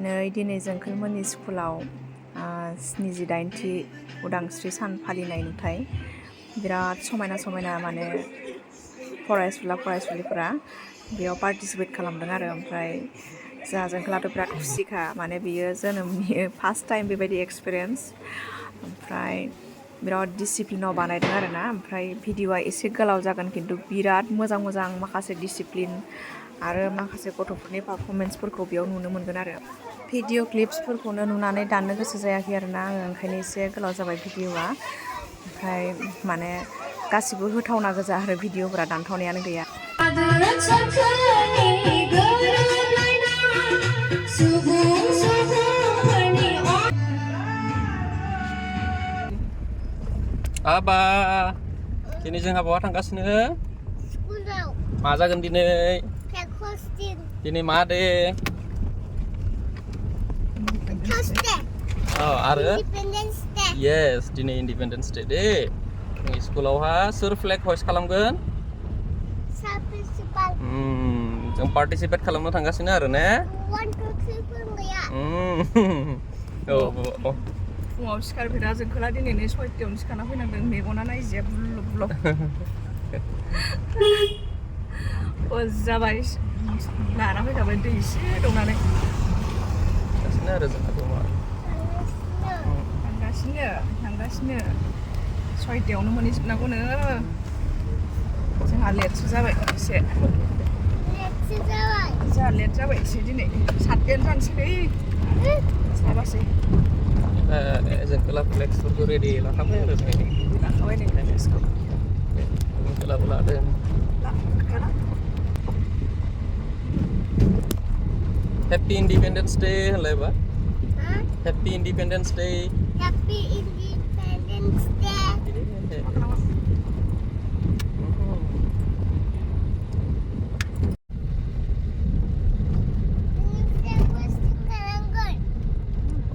नै दिनै जोंखोलमोननि स्कुलाव 78थि उदांस्रि सान फालिनाय नुथाय बिराद समायना समायना माने फरायसुला फरायसुलिफोरा बेयाव पार्टिसिपेट खालामदों आरो ओमफ्राय जोंहा जोंखोलाथ' बिराद खुसिखा माने बियो जोनोमनि फार्स्ट टाइम बेबायदि एक्सपिरियेन्स ओमफ्राय बिराद डिसिप्लिनाव बानायदों आरो ना ओमफ्राय भिडिअ'आ एसे गोलाव जागोन खिन्थु बिराद मोजां मोजां माखासे डिसिप्लिन आरो माखासे गथ'फोरनि पारफरमेन्सफोरखौ बेयाव नुनो मोनगोन आरो भिडिअ क्लिप्सफोरखौनो नुनानै दाननो गोसो जायाखै आरो ना आङो ओंखायनो एसे गोलाव जाबाय भिडिअ'आ ओमफ्राय माने गासिबो होथावना गोजा आरो भिडिअ'फोरा दानथावनायानो गैया Aba, ini जोंहा बहा थांगासिनो? स्कुलाव। मा जागोन दिनै? प्रेक्टिस। दिनै मा दे? थर्सडे। आरो? Independence day. Yes, दिनै इन्डिपेन्डेन्स डे दे। जोंनि स्कुलावहा सोर फ्लेग हइस्ट खालामगोन? सार प्रिन्सिपाल। जों पार्टिसिपेट खालामनो थांगासिनो आरो ने? 1 2 3 फोरोंबाया। औ। फुङाव सिखारफेरा जोंखोला दिनैनो 6थायावनो सिखारना फैनांदों मेगना नायजिया बुलब बुलब जाबाय लाना फैखाबाय दै एसे दौनानै आरो जोंहा थांगासिनो 6थायावनो मोनहैजोबनांगौनो जोंहा लेटसो जाबाय एसे जोंहा लेट जाबाय एसे दिनै 7थायानो जानोसैलै जाबासै जोंखोला फ्लेक्सफोरखौ रेडि लाखाबाय आरो लाखाबाय नै फ्लेक्सखौ जोंखोलाबो लादों Happy Independence Day होनलायबा Happy Independence Day Happy Independence Day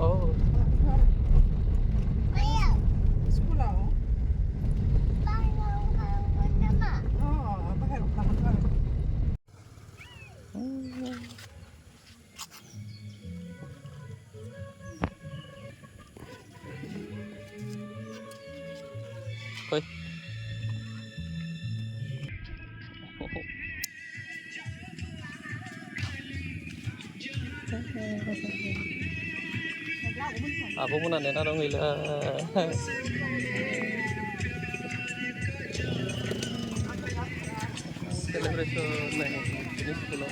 Oh स्कुलाव बाहेराव खालामगोन आरो Koi. Aku pun ada nado ngila. Celebration nih ini sekolah.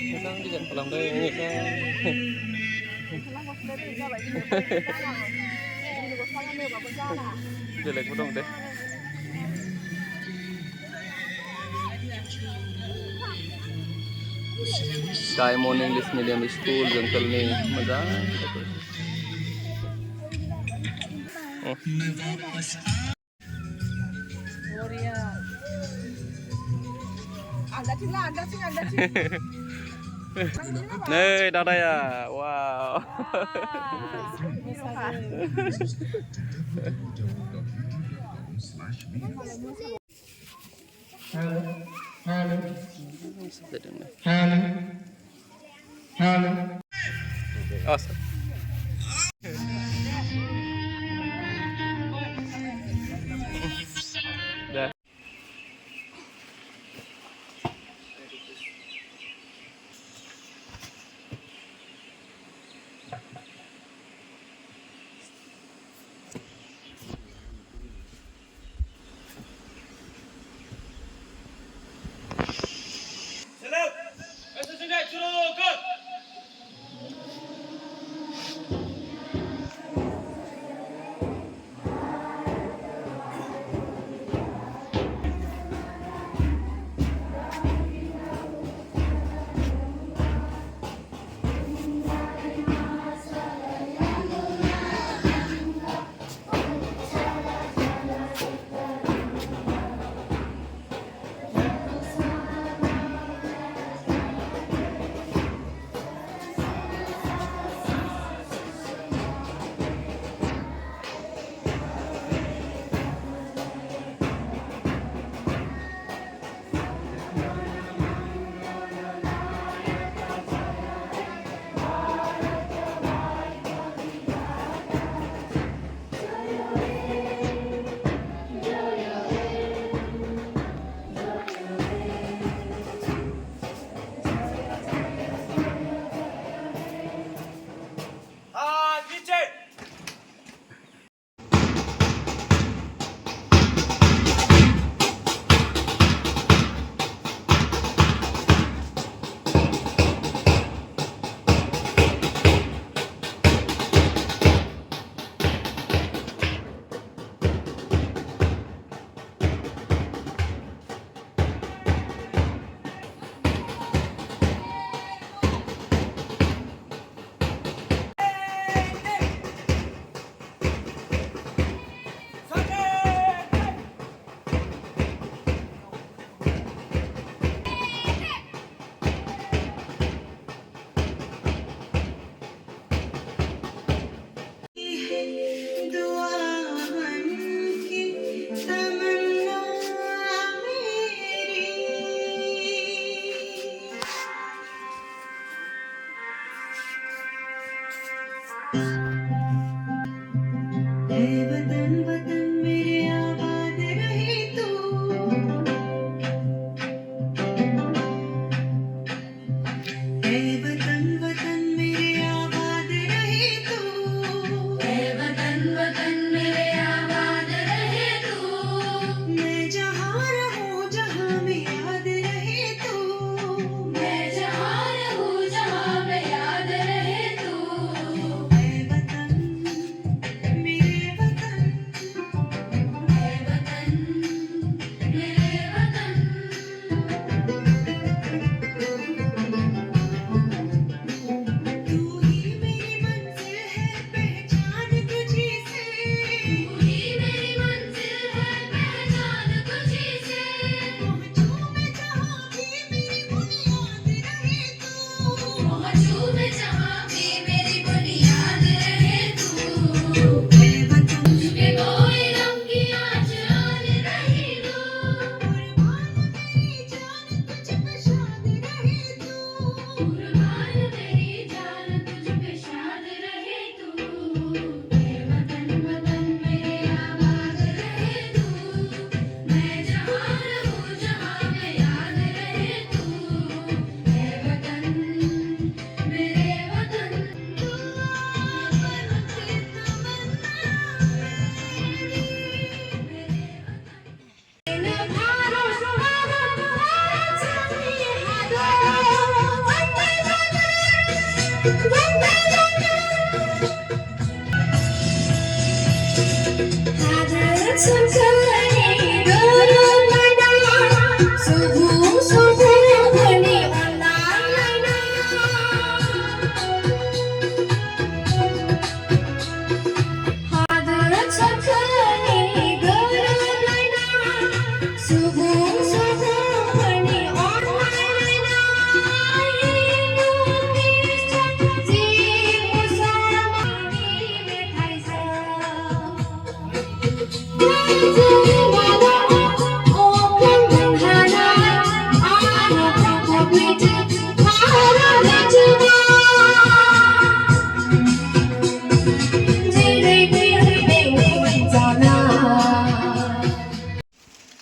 Kita juga pulang deh ini kan. Jelek dong deh. Diamond English Medium School Jengkel nih moza Nih dada ya wow Halo. Awesome. Dah.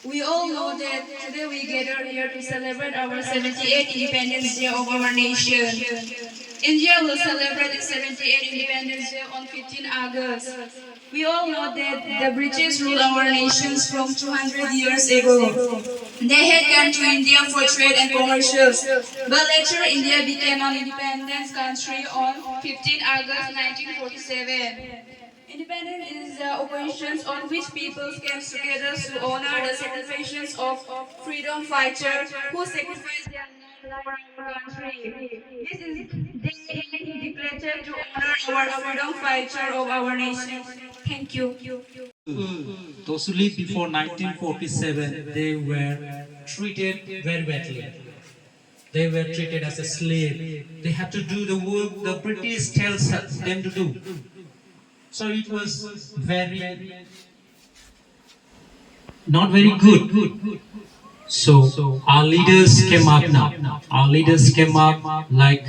We all know that today we gather here to celebrate our 78th Independence Day of our nation. India will celebrate its 78th Independence Day on 15 August. We all know that the British ruled our nations from 200 years ago. They had come to India for trade and commercials, but later India became an independent country on 15 August 1947. Independence is the occasion on which people came together to honor the sacrifices of freedom fighters who sacrificed their lives for our country. This is day declared to honor our freedom fighter of our nation. Thank you. Those who lived before 1947, they were treated very badly. They were treated as a slave. They had to do the work the British tells them to do. So it was not very good. So our leaders came up now. Our leaders came up like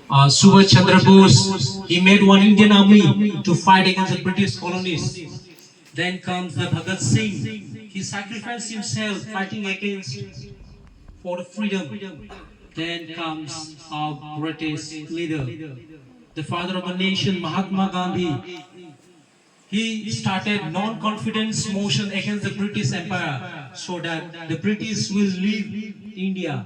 Subhash Chandra Bose. He made one Indian army to fight against the British colonies. Then comes the Bhagat Singh. He sacrificed himself fighting against for the freedom. Then comes our British leader, the father of the nation, Mahatma Gandhi. He started non-confidence motion against the British Empire so that the British will leave India.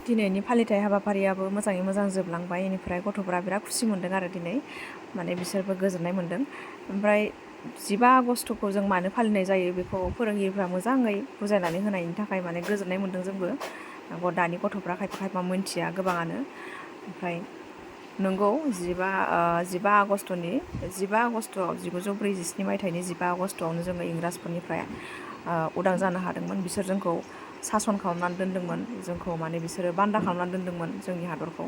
दिनैनि फालिथाय हाबाफारियाबो मोजाङै मोजां जोबलांबाय बेनिफ्राय गथ'फ्रा बिराद खुसि मोन्दों आरो दिनै माने बिसोरबो गोजोननाय मोन्दों ओमफ्राय 15 आगस्ट'खौ जों मानो फालिनाय जायो बेखौ फोरोंगिरिफ्रा मोजाङै बुजायनानै होनायनि थाखाय माने गोजोननाय मोन्दों जोंबो दानि गथ'फ्रा खायफा खायफा मोनथिया गोबाङानो ओमफ्राय नंगौ 15 आगस्ट'नि 15 आगस्ट'आव 1947 मायथाइनि 15 आगस्ट'आवनो जोङो इंराजफोरनिफ्राय उदां जानो हादोंमोन बिसोर जोंखौ सासन खालामनानै दोनदोंमोन जोंखौ माने बिसोरो बान्दा खालामनानै दोनदोंमोन जोंनि हादरखौ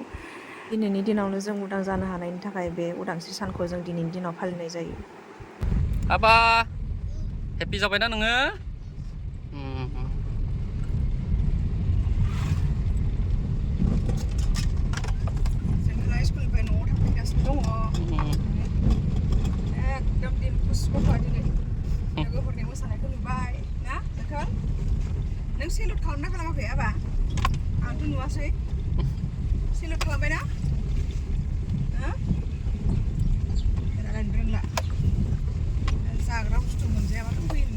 दिनैनि दिनावनो जों उदां जानो हानायनि थाखाय बे उदांस्रि सानखौ जों दिनैनि दिनाव फालिनाय जायो आबा हेपि जाबायना नोङो जों स्कुलनिफ्राय न'आव थांफैगासिनो दङ एकदम दिन खुसिबा दिनै लोगोफोरनि मोसानायखौ नुबाय ना नोंथां नों सेलुट खालामना खालामाखै आबा आंथ' नुवासै सेलुट खालामबाय ना रायलायनो रोंला जाग्रा बुस्थु मोनजायाबाथ' फैला